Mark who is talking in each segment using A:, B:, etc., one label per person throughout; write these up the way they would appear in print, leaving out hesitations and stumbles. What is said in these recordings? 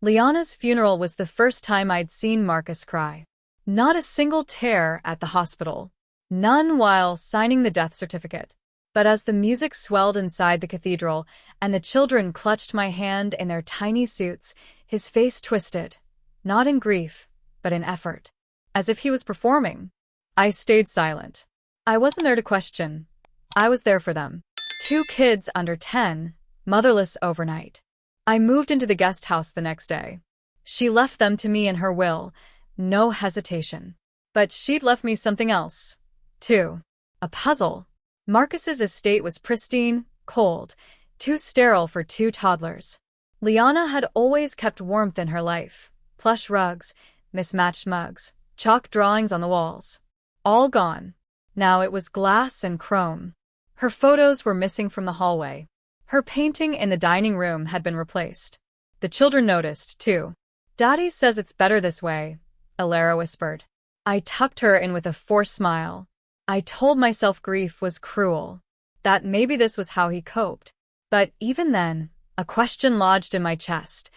A: Liana's funeral was the first time I'd seen Marcus cry. Not a single tear at the hospital. None while signing the death certificate. But as the music swelled inside the cathedral and the children clutched my hand in their tiny suits, his face twisted. Not in grief, but in effort. As if he was performing. I stayed silent. I wasn't there to question. I was there for them. 2 kids under 10, motherless overnight. I moved into the guest house the next day. She left them to me in her will, no hesitation. But she'd left me something else, too. A puzzle. Marcus's estate was pristine, cold, too sterile for 2 toddlers. Liana had always kept warmth in her life. Plush rugs, mismatched mugs, chalk drawings on the walls. All gone. Now it was glass and chrome. Her photos were missing from the hallway. Her painting in the dining room had been replaced. The children noticed, too. "Daddy says it's better this way," Alara whispered. I tucked her in with a forced smile. I told myself grief was cruel, that maybe this was how he coped. But even then, a question lodged in my chest.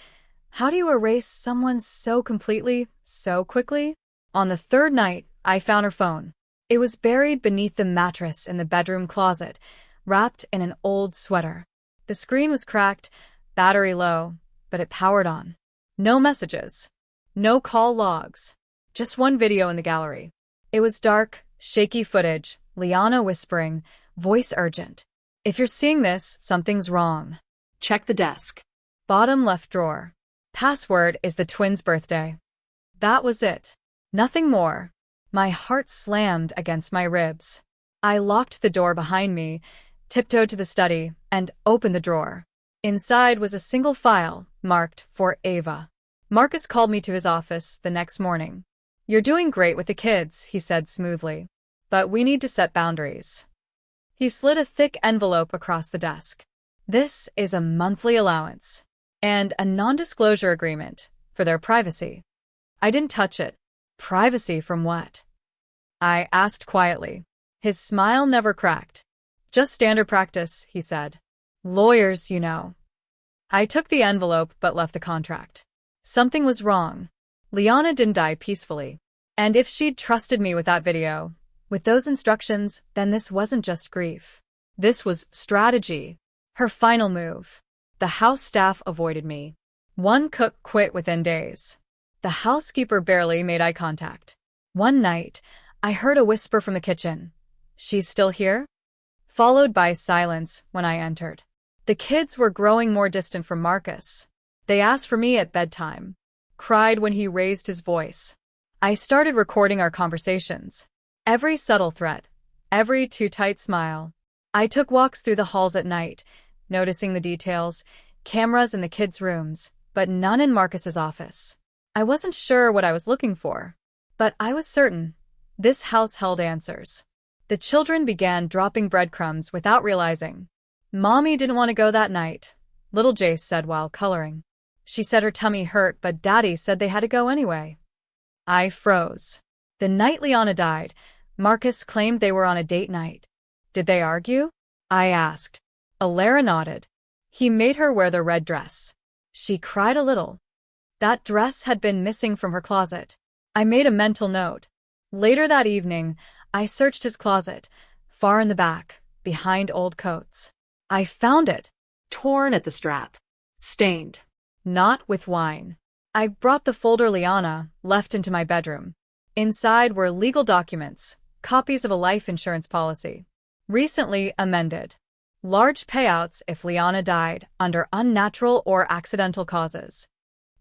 A: How do you erase someone so completely, so quickly? On the 3rd night, I found her phone. It was buried beneath the mattress in the bedroom closet, wrapped in an old sweater. The screen was cracked, battery low, but it powered on. No messages. No call logs. Just one video in the gallery. It was dark, shaky footage, Liana whispering, voice urgent. "If you're seeing this, something's wrong. Check the desk. Bottom left drawer. Password is the twins' birthday." That was it. Nothing more. My heart slammed against my ribs. I locked the door behind me, tiptoed to the study, and opened the drawer. Inside was a single file, marked for Ava. Marcus called me to his office the next morning. "You're doing great with the kids," he said smoothly. "But we need to set boundaries." He slid a thick envelope across the desk. "This is a monthly allowance. And a non-disclosure agreement for their privacy." I didn't touch it. Privacy from what? I asked quietly. His smile never cracked. "Just standard practice," he said. "Lawyers, you know." I took the envelope but left the contract. Something was wrong. Liana didn't die peacefully. And if she'd trusted me with that video, with those instructions, then this wasn't just grief. This was strategy. Her final move. The house staff avoided me. One cook quit within days. The housekeeper barely made eye contact. One night, I heard a whisper from the kitchen. "She's still here?" Followed by silence when I entered. The kids were growing more distant from Marcus. They asked for me at bedtime. Cried when he raised his voice. I started recording our conversations. Every subtle threat. Every too-tight smile. I took walks through the halls at night, noticing the details, cameras in the kids' rooms, but none in Marcus's office. I wasn't sure what I was looking for, but I was certain. This house held answers. The children began dropping breadcrumbs without realizing. "Mommy didn't want to go that night," little Jace said while coloring. She said her tummy hurt, but Daddy said they had to go anyway. I froze. The night Liana died, Marcus claimed they were on a date night. Did they argue? I asked. Alara nodded. He made her wear the red dress. She cried a little. That dress had been missing from her closet. I made a mental note. Later that evening, I searched his closet, far in the back, behind old coats. I found it. Torn at the strap. Stained. Not with wine. I brought the folder Liana left into my bedroom. Inside were legal documents, copies of a life insurance policy. Recently amended. Large payouts if Liana died under unnatural or accidental causes.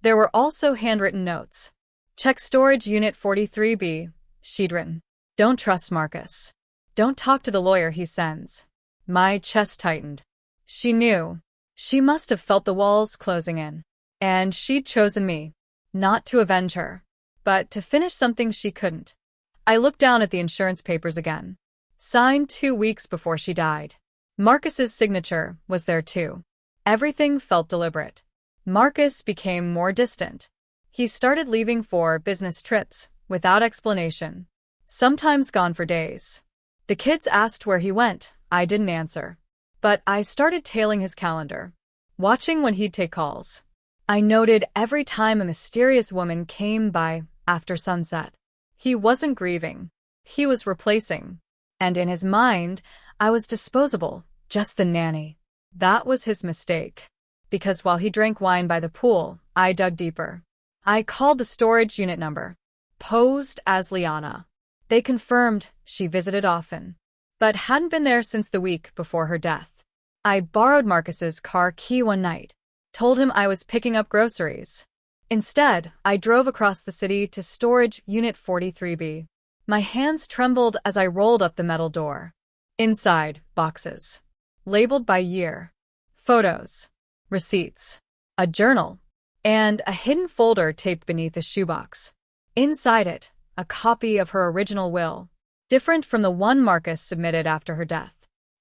A: There were also handwritten notes. Check storage unit 43B, she'd written. Don't trust Marcus. Don't talk to the lawyer he sends. My chest tightened. She knew. She must have felt the walls closing in. And she'd chosen me. Not to avenge her, but to finish something she couldn't. I looked down at the insurance papers again. Signed 2 weeks before she died. Marcus's signature was there too. Everything felt deliberate. Marcus became more distant. He started leaving for business trips, without explanation. Sometimes gone for days. The kids asked where he went. I didn't answer. But I started tailing his calendar. Watching when he'd take calls. I noted every time a mysterious woman came by after sunset. He wasn't grieving. He was replacing. And in his mind, I was disposable, just the nanny. That was his mistake. Because while he drank wine by the pool, I dug deeper. I called the storage unit number. Posed as Liana. They confirmed she visited often, but hadn't been there since the week before her death. I borrowed Marcus's car key one night, told him I was picking up groceries. Instead, I drove across the city to storage unit 43B. My hands trembled as I rolled up the metal door. Inside, boxes. Labeled by year. Photos. Receipts. A journal. And a hidden folder taped beneath a shoebox. Inside it, a copy of her original will, different from the one Marcus submitted after her death.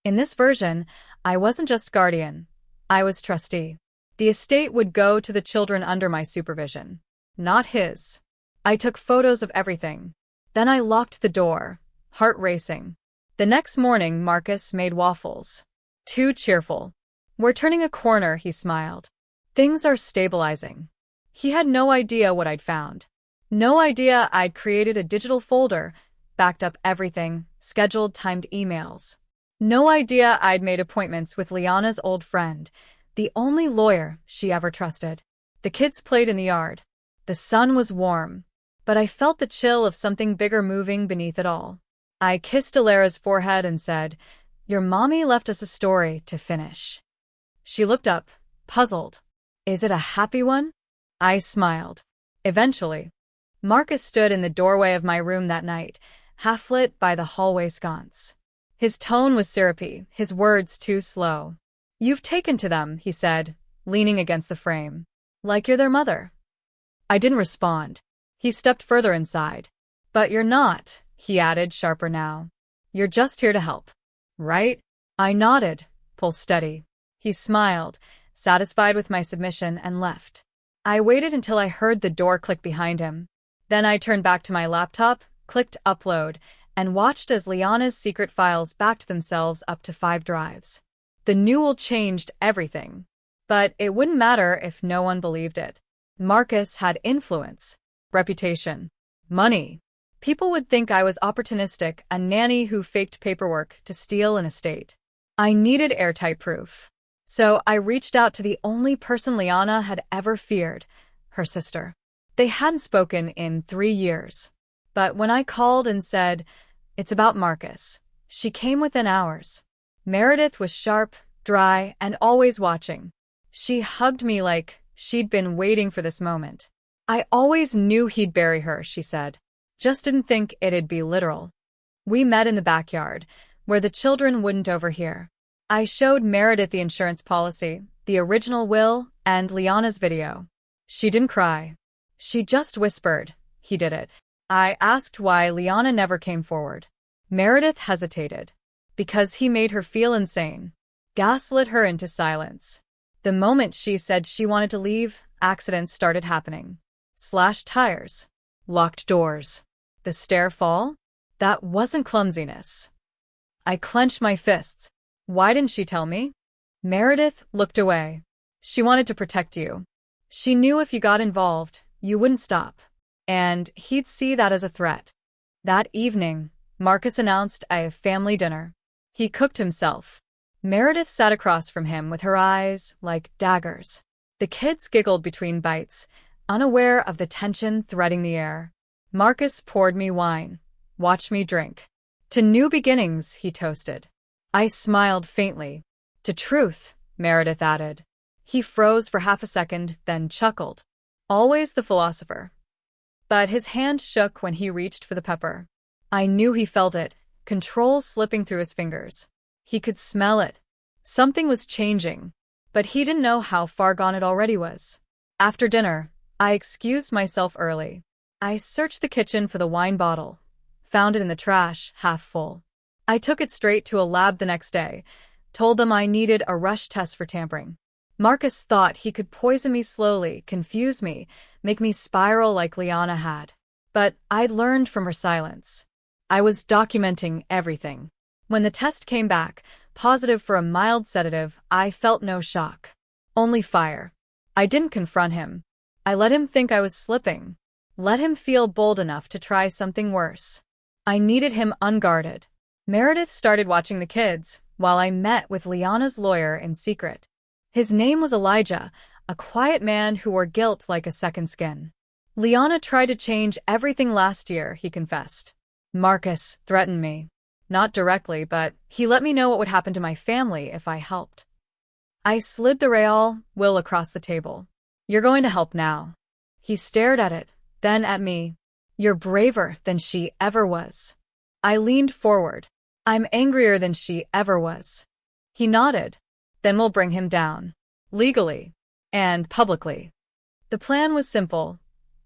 A: In this version, I wasn't just guardian. I was trustee. The estate would go to the children under my supervision, not his. I took photos of everything. Then I locked the door, heart racing. The next morning, Marcus made waffles. Too cheerful. We're turning a corner, he smiled. Things are stabilizing. He had no idea what I'd found. No idea I'd created a digital folder, backed up everything, scheduled timed emails. No idea I'd made appointments with Liana's old friend, the only lawyer she ever trusted. The kids played in the yard. The sun was warm, but I felt the chill of something bigger moving beneath it all. I kissed Alara's forehead and said, "Your mommy left us a story to finish." She looked up, puzzled. "Is it a happy one?" I smiled. Eventually. Marcus stood in the doorway of my room that night, half-lit by the hallway sconce. His tone was syrupy, his words too slow. "You've taken to them," he said, leaning against the frame. "Like you're their mother." I didn't respond. He stepped further inside. "But you're not," he added, sharper now. "You're just here to help. Right?" I nodded, pulse steady. He smiled, satisfied with my submission, and left. I waited until I heard the door click behind him. Then I turned back to my laptop, clicked upload, and watched as Liana's secret files backed themselves up to 5 drives. The newel changed everything. But it wouldn't matter if no one believed it. Marcus had influence, reputation, money. People would think I was opportunistic, a nanny who faked paperwork to steal an estate. I needed airtight proof. So I reached out to the only person Liana had ever feared, her sister. They hadn't spoken in 3 years. But when I called and said, "It's about Marcus," she came within hours. Meredith was sharp, dry, and always watching. She hugged me like she'd been waiting for this moment. "I always knew he'd bury her," she said. "Just didn't think it'd be literal." We met in the backyard, where the children wouldn't overhear. I showed Meredith the insurance policy, the original will, and Liana's video. She didn't cry. She just whispered, "He did it." I asked why Liana never came forward. Meredith hesitated. Because he made her feel insane. Gaslit her into silence. The moment she said she wanted to leave, accidents started happening. Slashed tires. Locked doors. The stair fall? That wasn't clumsiness. I clenched my fists. Why didn't she tell me? Meredith looked away. She wanted to protect you. She knew if you got involved, you wouldn't stop. And he'd see that as a threat. That evening, Marcus announced a family dinner. He cooked himself. Meredith sat across from him with her eyes like daggers. The kids giggled between bites, unaware of the tension threading the air. Marcus poured me wine, watched me drink. "To new beginnings," he toasted. I smiled faintly. "To truth," Meredith added. He froze for half a second, then chuckled. Always the philosopher. But his hand shook when he reached for the pepper. I knew he felt it, control slipping through his fingers. He could smell it. Something was changing, but he didn't know how far gone it already was. After dinner, I excused myself early. I searched the kitchen for the wine bottle. Found it in the trash, half full. I took it straight to a lab the next day, told them I needed a rush test for tampering. Marcus thought he could poison me slowly, confuse me, make me spiral like Liana had. But I'd learned from her silence. I was documenting everything. When the test came back, positive for a mild sedative, I felt no shock. Only fire. I didn't confront him. I let him think I was slipping. Let him feel bold enough to try something worse. I needed him unguarded. Meredith started watching the kids, while I met with Liana's lawyer in secret. His name was Elijah, a quiet man who wore guilt like a second skin. Liana tried to change everything last year, he confessed. Marcus threatened me. Not directly, but he let me know what would happen to my family if I helped. I slid the real will across the table. You're going to help now. He stared at it, then at me. You're braver than she ever was. I leaned forward. I'm angrier than she ever was. He nodded. Then we'll bring him down. Legally. And publicly. The plan was simple.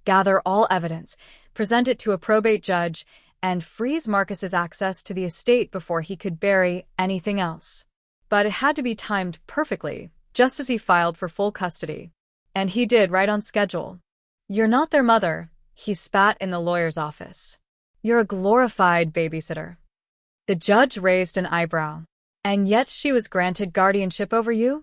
A: Gather all evidence, present it to a probate judge, and freeze Marcus's access to the estate before he could bury anything else. But it had to be timed perfectly, just as he filed for full custody. And he did, right on schedule. You're not their mother, he spat in the lawyer's office. You're a glorified babysitter. The judge raised an eyebrow. And yet she was granted guardianship over you?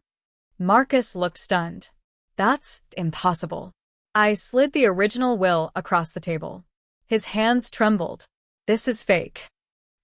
A: Marcus looked stunned. That's impossible. I slid the original will across the table. His hands trembled. This is fake.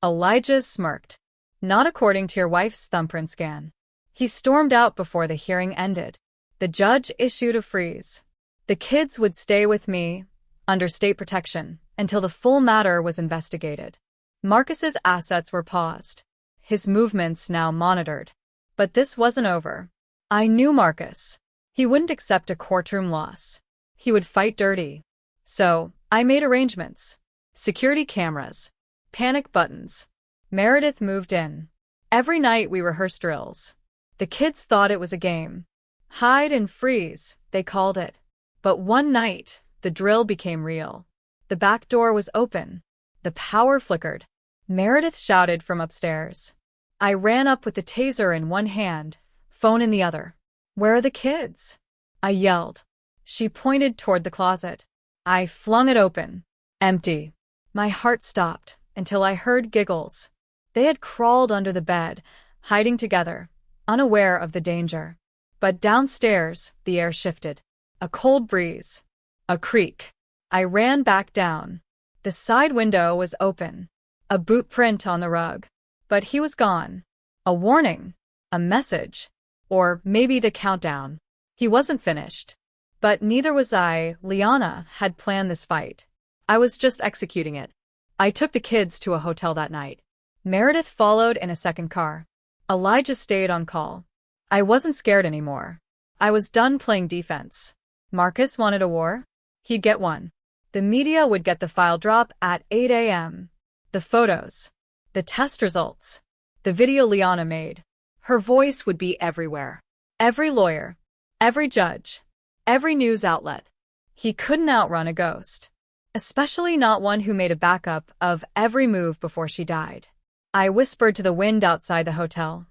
A: Elijah smirked. Not according to your wife's thumbprint scan. He stormed out before the hearing ended. The judge issued a freeze. The kids would stay with me, under state protection, until the full matter was investigated. Marcus's assets were paused. His movements now monitored. But this wasn't over. I knew Marcus. He wouldn't accept a courtroom loss. He would fight dirty. So, I made arrangements. Security cameras. Panic buttons. Meredith moved in. Every night we rehearsed drills. The kids thought it was a game. Hide and freeze, they called it. But one night, the drill became real. The back door was open. The power flickered. Meredith shouted from upstairs. I ran up with the taser in one hand, phone in the other. Where are the kids? I yelled. She pointed toward the closet. I flung it open. Empty. My heart stopped until I heard giggles. They had crawled under the bed, hiding together, unaware of the danger. But downstairs, the air shifted. A cold breeze. A creak. I ran back down. The side window was open. A boot print on the rug. But he was gone. A warning. A message. Or maybe the countdown. He wasn't finished. But neither was I. Liana had planned this fight. I was just executing it. I took the kids to a hotel that night. Meredith followed in a second car. Elijah stayed on call. I wasn't scared anymore. I was done playing defense. Marcus wanted a war? He'd get one. The media would get the file drop at 8 a.m. The photos. The test results. The video Liana made. Her voice would be everywhere. Every lawyer. Every judge. Every news outlet. He couldn't outrun a ghost. Especially not one who made a backup of every move before she died. I whispered to the wind outside the hotel.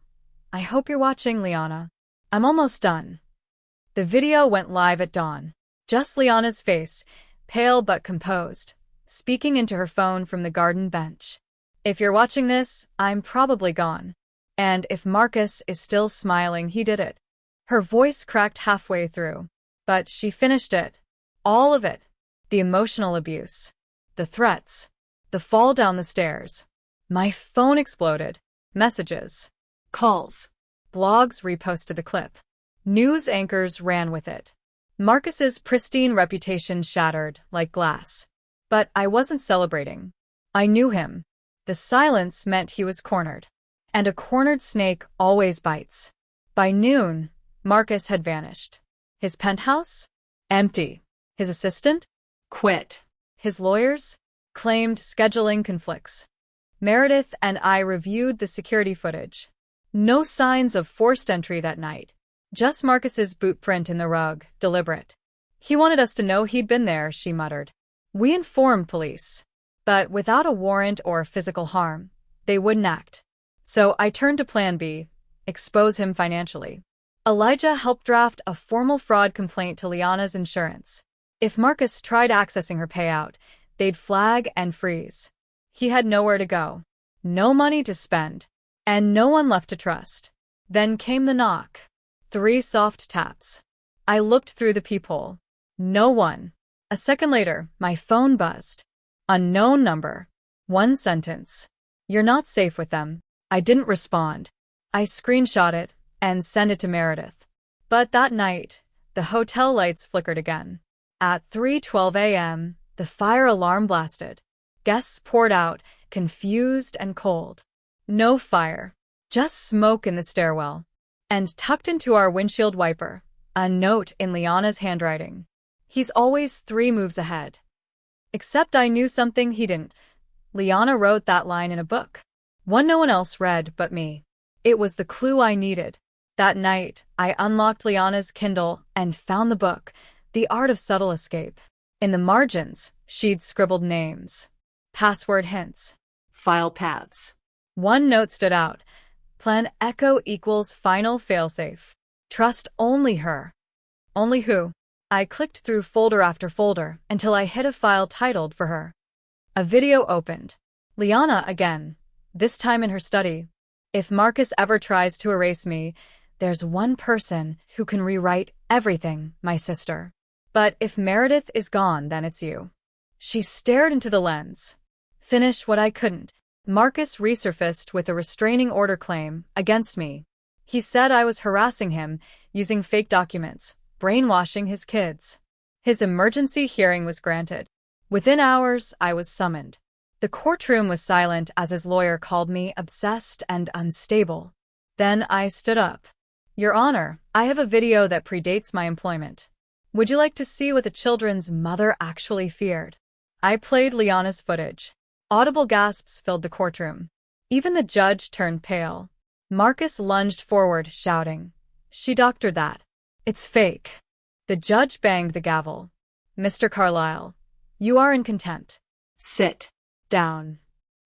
A: I hope you're watching, Liana. I'm almost done. The video went live at dawn. Just Liana's face, pale but composed, speaking into her phone from the garden bench. If you're watching this, I'm probably gone. And if Marcus is still smiling, he did it. Her voice cracked halfway through. But she finished it. All of it. The emotional abuse. The threats. The fall down the stairs. My phone exploded. Messages. Calls. Blogs reposted the clip. News anchors ran with it. Marcus's pristine reputation shattered like glass. But I wasn't celebrating. I knew him. The silence meant he was cornered. And a cornered snake always bites. By noon, Marcus had vanished. His penthouse? Empty. His assistant? Quit. His lawyers? Claimed scheduling conflicts. Meredith and I reviewed the security footage. No signs of forced entry that night. Just Marcus's boot print in the rug, deliberate. He wanted us to know he'd been there, she muttered. We informed police. But without a warrant or physical harm, they wouldn't act. So I turned to Plan B, expose him financially. Elijah helped draft a formal fraud complaint to Liana's insurance. If Marcus tried accessing her payout, they'd flag and freeze. He had nowhere to go, no money to spend, and no one left to trust. Then came the knock. 3 soft taps. I looked through the peephole. No one. A second later, my phone buzzed. Unknown number. One sentence. You're not safe with them. I didn't respond. I screenshot it and sent it to Meredith. But that night, the hotel lights flickered again. At 3:12 a.m., the fire alarm blasted. Guests poured out, confused and cold. No fire, just smoke in the stairwell. And tucked into our windshield wiper, a note in Liana's handwriting. He's always 3 moves ahead. Except I knew something he didn't. Liana wrote that line in a book. One no one else read but me. It was the clue I needed. That night, I unlocked Liana's Kindle and found the book, The Art of Subtle Escape. In the margins, she'd scribbled names. Password hints.
B: File paths.
A: One note stood out. Plan Echo equals final failsafe. Trust only her. Only who? I clicked through folder after folder until I hit a file titled for her. A video opened. Liana again, this time in her study. If Marcus ever tries to erase me, there's one person who can rewrite everything, my sister. But if Meredith is gone, then it's you. She stared into the lens. Finish what I couldn't. Marcus resurfaced with a restraining order claim against me. He said I was harassing him, using fake documents, brainwashing his kids. His emergency hearing was granted. Within hours, I was summoned. The courtroom was silent as his lawyer called me obsessed and unstable. Then I stood up. Your Honor, I have a video that predates my employment. Would you like to see what the children's mother actually feared? I played Liana's footage. Audible gasps filled the courtroom. Even the judge turned pale. Marcus lunged forward, shouting, "She doctored that. It's fake." The judge banged the gavel. Mr. Carlyle, you are in contempt.
B: Sit
A: down.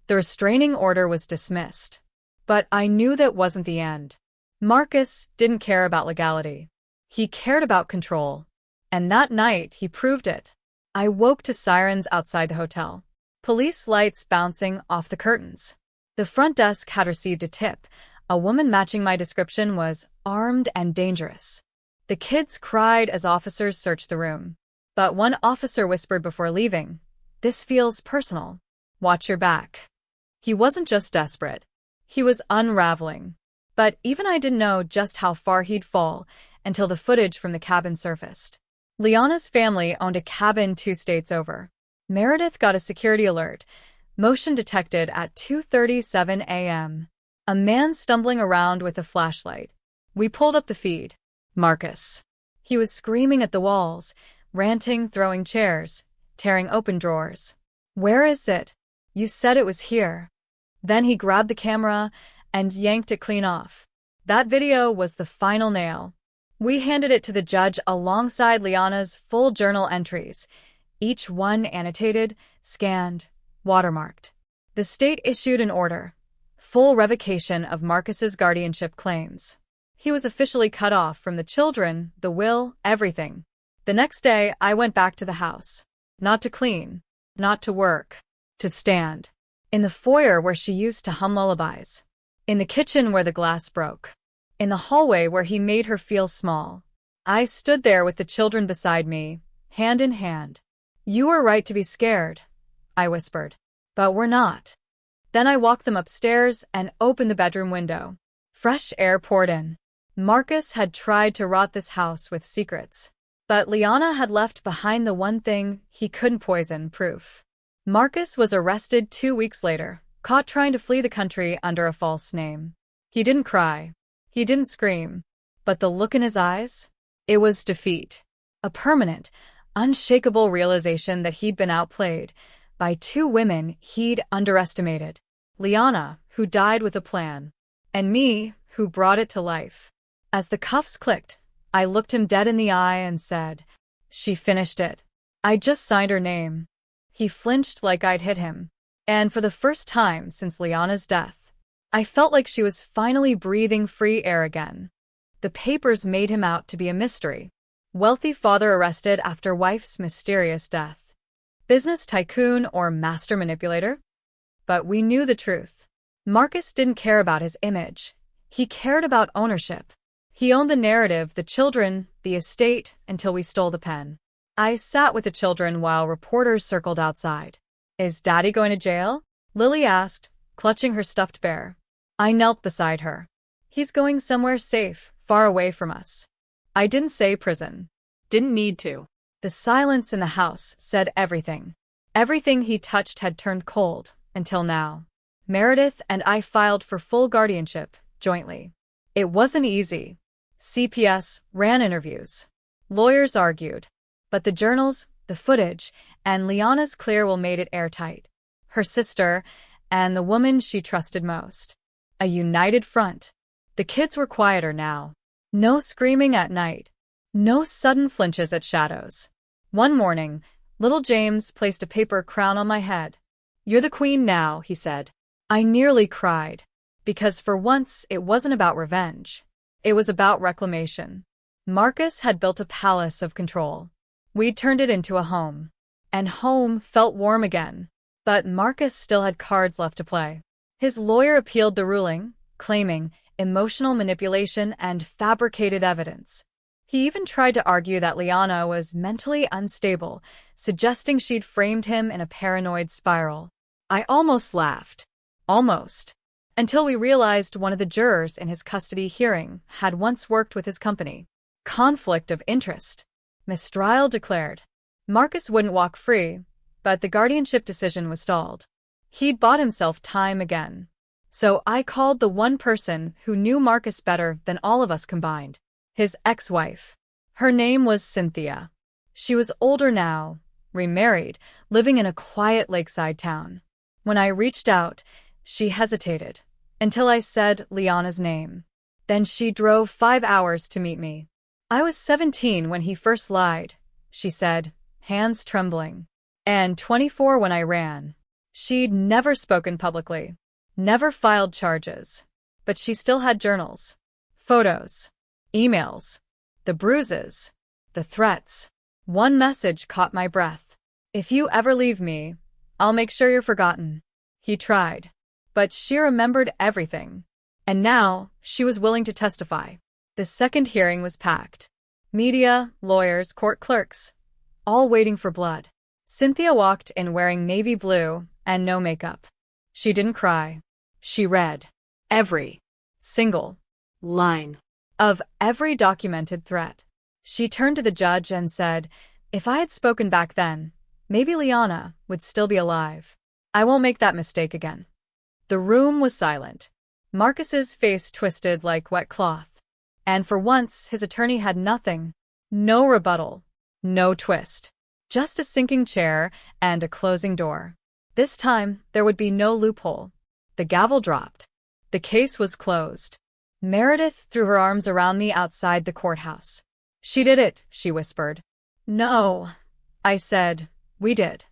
A: The restraining order was dismissed. But I knew that wasn't the end. Marcus didn't care about legality. He cared about control. And that night, he proved it. I woke to sirens outside the hotel. Police lights bouncing off the curtains. The front desk had received a tip. A woman matching my description was armed and dangerous. The kids cried as officers searched the room. But one officer whispered before leaving, "This feels personal. Watch your back." He wasn't just desperate. He was unraveling. But even I didn't know just how far he'd fall until the footage from the cabin surfaced. Liana's family owned a cabin 2 states over. Meredith got a security alert. Motion detected at 2:37 a.m. A man stumbling around with a flashlight. We pulled up the feed. Marcus. He was screaming at the walls, ranting, throwing chairs, tearing open drawers. "Where is it? You said it was here." Then he grabbed the camera and yanked it clean off. That video was the final nail. We handed it to the judge alongside Liana's full journal entries, each one annotated, scanned, watermarked. The state issued an order. Full revocation of Marcus's guardianship claims. He was officially cut off from the children, the will, everything. The next day, I went back to the house. Not to clean, not to work, to stand. In the foyer where she used to hum lullabies. In the kitchen where the glass broke. In the hallway where he made her feel small. I stood there with the children beside me, hand in hand. "You were right to be scared," I whispered. "But we're not." Then I walked them upstairs and opened the bedroom window. Fresh air poured in. Marcus had tried to rot this house with secrets. But Liana had left behind the one thing he couldn't poison, proof. Marcus was arrested 2 weeks later, caught trying to flee the country under a false name. He didn't cry. He didn't scream. But the look in his eyes? It was defeat. A permanent, unshakable realization that he'd been outplayed by 2 women he'd underestimated. Liana, who died with a plan, and me, who brought it to life. As the cuffs clicked, I looked him dead in the eye and said, "She finished it. I just signed her name." He flinched like I'd hit him. And for the first time since Liana's death, I felt like she was finally breathing free air again. The papers made him out to be a mystery. Wealthy father arrested after wife's mysterious death. Business tycoon or master manipulator? But we knew the truth. Marcus didn't care about his image. He cared about ownership. He owned the narrative, the children, the estate, until we stole the pen. I sat with the children while reporters circled outside. Is Daddy going to jail? Lily asked, clutching her stuffed bear. I knelt beside her. He's going somewhere safe, far away from us. I didn't say prison.
B: Didn't need to.
A: The silence in the house said everything. Everything he touched had turned cold, until now. Meredith and I filed for full guardianship, jointly. It wasn't easy. CPS ran interviews. Lawyers argued. But the journals, the footage, and Liana's clear will made it airtight. Her sister, and the woman she trusted most. A united front. The kids were quieter now. No screaming at night. No sudden flinches at shadows. One morning, little James placed a paper crown on my head. You're the queen now, he said. I nearly cried. Because for once, it wasn't about revenge. It was about reclamation. Marcus had built a palace of control. We'd turned it into a home. And home felt warm again. But Marcus still had cards left to play. His lawyer appealed the ruling, claiming emotional manipulation and fabricated evidence. He even tried to argue that Liana was mentally unstable, suggesting she'd framed him in a paranoid spiral. I almost laughed. Almost. Until we realized one of the jurors in his custody hearing had once worked with his company. Conflict of interest. Mistrial declared. Marcus wouldn't walk free, but the guardianship decision was stalled. He'd bought himself time again. So I called the one person who knew Marcus better than all of us combined. His ex-wife. Her name was Cynthia. She was older now, remarried, living in a quiet lakeside town. When I reached out, she hesitated, until I said Liana's name. Then she drove 5 hours to meet me. I was 17 when he first lied, she said, hands trembling. And 24 when I ran. She'd never spoken publicly. Never filed charges. But she still had journals. Photos. Emails. The bruises. The threats. One message caught my breath. If you ever leave me, I'll make sure you're forgotten. He tried. But she remembered everything. And now, she was willing to testify. The second hearing was packed. Media, lawyers, court clerks. All waiting for blood. Cynthia walked in wearing navy blue and no makeup. She didn't cry. She read every single
B: line
A: of every documented threat. She turned to the judge and said, if I had spoken back then, maybe Liana would still be alive. I won't make that mistake again. The room was silent. Marcus's face twisted like wet cloth. And for once, his attorney had nothing. No rebuttal. No twist. Just a sinking chair and a closing door. This time, there would be no loophole. The gavel dropped. The case was closed. Meredith threw her arms around me outside the courthouse. She did it, she whispered. No, I said, we did.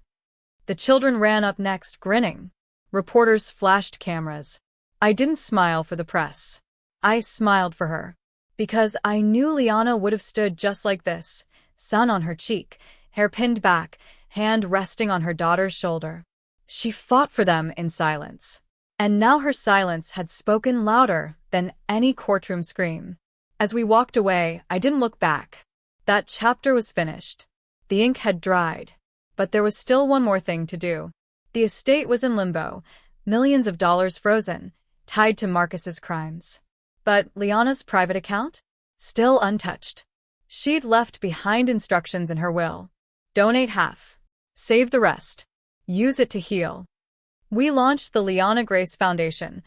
A: The children ran up next, grinning. Reporters flashed cameras. I didn't smile for the press. I smiled for her. Because I knew Liana would have stood just like this, sun on her cheek, hair pinned back, hand resting on her daughter's shoulder. She fought for them in silence. And now her silence had spoken louder than any courtroom scream. As we walked away, I didn't look back. That chapter was finished. The ink had dried. But there was still one more thing to do. The estate was in limbo, millions of dollars frozen, tied to Marcus's crimes. But Liana's private account? Still untouched. She'd left behind instructions in her will. Donate half. Save the rest. Use it to heal. We launched the Liana Grace Foundation,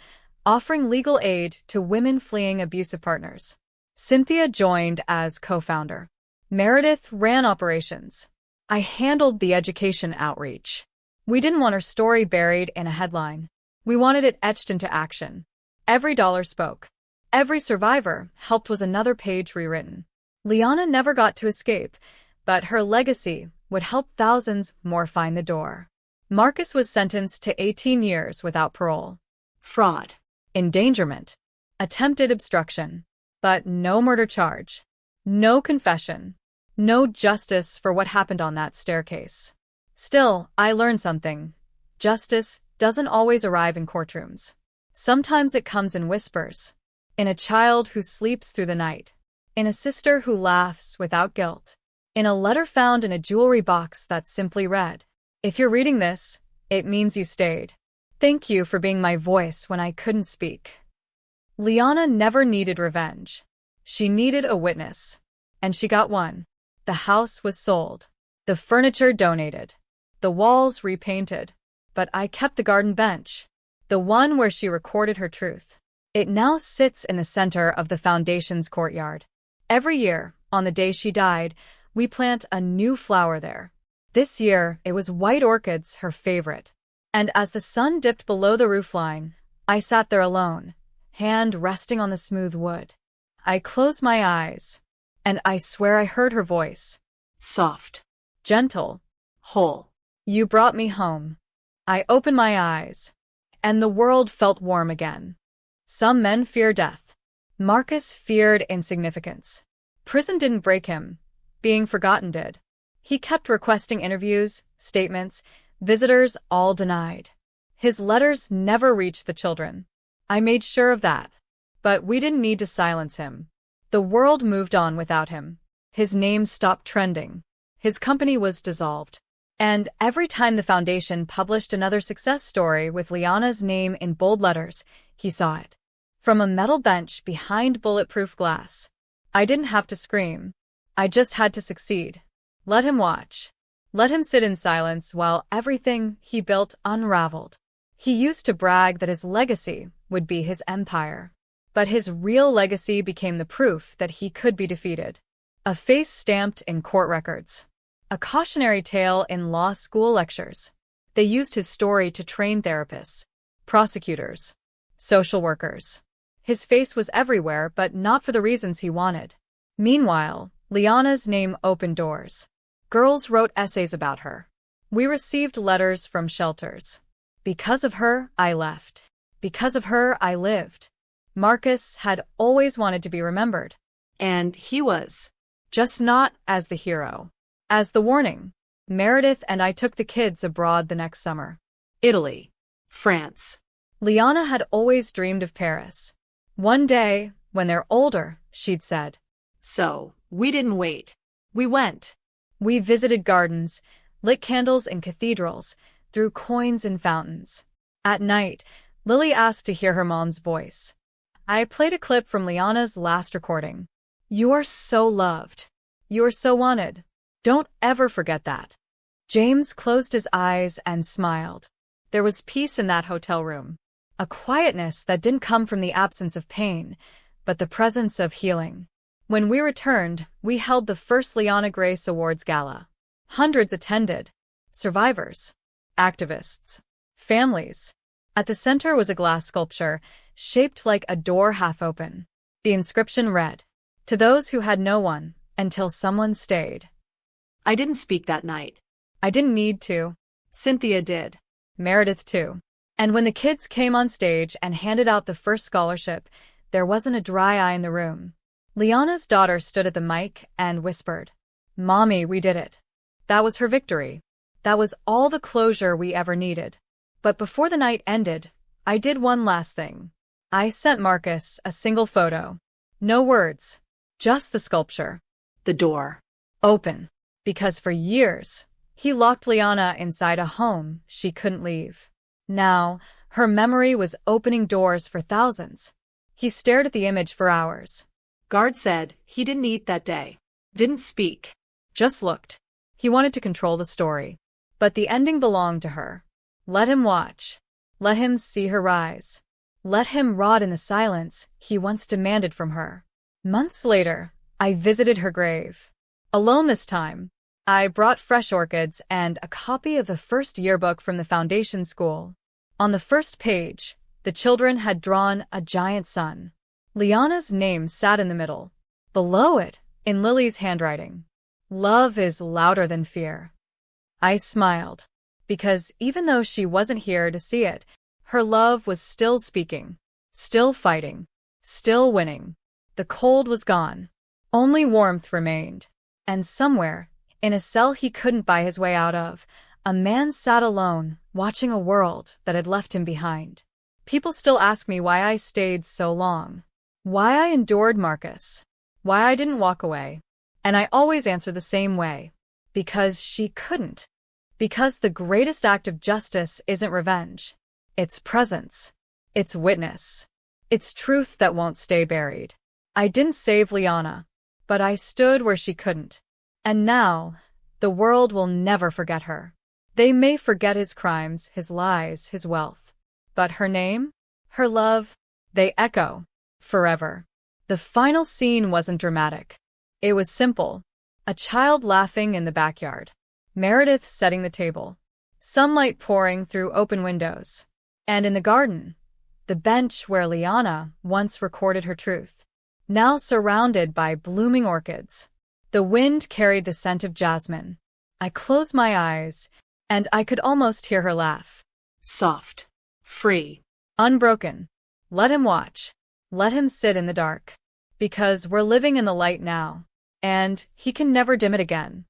A: offering legal aid to women fleeing abusive partners. Cynthia joined as co-founder. Meredith ran operations. I handled the education outreach. We didn't want her story buried in a headline. We wanted it etched into action. Every dollar spoke. Every survivor helped was another page rewritten. Liana never got to escape, but her legacy would help thousands more find the door. Marcus was sentenced to 18 years without parole.
B: Fraud.
A: Endangerment. Attempted obstruction. But no murder charge. No confession. No justice for what happened on that staircase. Still, I learned something. Justice doesn't always arrive in courtrooms. Sometimes it comes in whispers. in a child who sleeps through the night, in a sister who laughs without guilt, in a letter found in a jewelry box that simply read, "If you're reading this, it means you stayed. Thank you for being my voice when I couldn't speak." Liana never needed revenge. She needed a witness. And she got one. The house was sold. The furniture donated. The walls repainted. But I kept the garden bench, the one where she recorded her truth. It now sits in the center of the foundation's courtyard. Every year, on the day she died, we plant a new flower there. This year, it was white orchids, her favorite. And as the sun dipped below the roofline, I sat there alone, hand resting on the smooth wood. I closed my eyes, and I swear I heard her voice.
B: Soft.
A: Gentle.
B: Whole.
A: "You brought me home." I opened my eyes, and the world felt warm again. Some men fear death. Marcus feared insignificance. Prison didn't break him. Being forgotten did. He kept requesting interviews, statements, visitors all denied. His letters never reached the children. I made sure of that. But we didn't need to silence him. The world moved on without him. His name stopped trending. His company was dissolved. And every time the foundation published another success story with Liana's name in bold letters, he saw it. From a metal bench behind bulletproof glass. I didn't have to scream. I just had to succeed. Let him watch. Let him sit in silence while everything he built unraveled. He used to brag that his legacy would be his empire. But his real legacy became the proof that he could be defeated. A face stamped in court records. A cautionary tale in law school lectures. They used his story to train therapists, prosecutors, social workers. His face was everywhere, but not for the reasons he wanted. Meanwhile, Liana's name opened doors. Girls wrote essays about her. We received letters from shelters. Because of her, I left. Because of her, I lived. Marcus had always wanted to be remembered.
B: And he was.
A: Just not as the hero. As the warning. Meredith and I took the kids abroad the next summer.
B: Italy. France.
A: Liana had always dreamed of Paris. One day, when they're older, she'd said.
B: So, we didn't wait. We went.
A: We visited gardens, lit candles in cathedrals, threw coins in fountains. At night, Lily asked to hear her mom's voice. I played a clip from Liana's last recording. "You are so loved. You are so wanted. Don't ever forget that." James closed his eyes and smiled. There was peace in that hotel room. A quietness that didn't come from the absence of pain, but the presence of healing. When we returned, we held the first Liana Grace Awards Gala. Hundreds attended. Survivors. Activists. Families. At the center was a glass sculpture, shaped like a door half open. The inscription read, "To those who had no one, until someone stayed."
B: I didn't speak that night.
A: I didn't need to.
B: Cynthia did.
A: Meredith too. And when the kids came on stage and handed out the first scholarship, there wasn't a dry eye in the room. Liana's daughter stood at the mic and whispered, "Mommy, we did it." That was her victory. That was all the closure we ever needed. But before the night ended, I did one last thing. I sent Marcus a single photo. No words. Just the sculpture.
B: The door.
A: Open. Because for years, he locked Liana inside a home she couldn't leave. Now, her memory was opening doors for thousands. He stared at the image for hours.
B: Guard said he didn't eat that day. Didn't speak.
A: Just looked. He wanted to control the story. But the ending belonged to her. Let him watch. Let him see her rise. Let him rot in the silence he once demanded from her. Months later, I visited her grave. Alone this time. I brought fresh orchids and a copy of the first yearbook from the foundation school. On the first page, the children had drawn a giant sun. Liana's name sat in the middle. Below it, in Lily's handwriting, "Love is louder than fear." I smiled, because even though she wasn't here to see it, her love was still speaking, still fighting, still winning. The cold was gone. Only warmth remained. And somewhere, in a cell he couldn't buy his way out of, a man sat alone, watching a world that had left him behind. People still ask me why I stayed so long. Why I endured Marcus. Why I didn't walk away. And I always answer the same way. Because she couldn't. Because the greatest act of justice isn't revenge. It's presence. It's witness. It's truth that won't stay buried. I didn't save Liana, but I stood where she couldn't. And now, the world will never forget her. They may forget his crimes, his lies, his wealth. But her name, her love, they echo forever. The final scene wasn't dramatic. It was simple. A child laughing in the backyard. Meredith setting the table. Sunlight pouring through open windows. And in the garden, the bench where Liana once recorded her truth. Now surrounded by blooming orchids. The wind carried the scent of jasmine. I closed my eyes, and I could almost hear her laugh.
B: Soft. Free.
A: Unbroken. Let him watch. Let him sit in the dark. Because we're living in the light now. And he can never dim it again.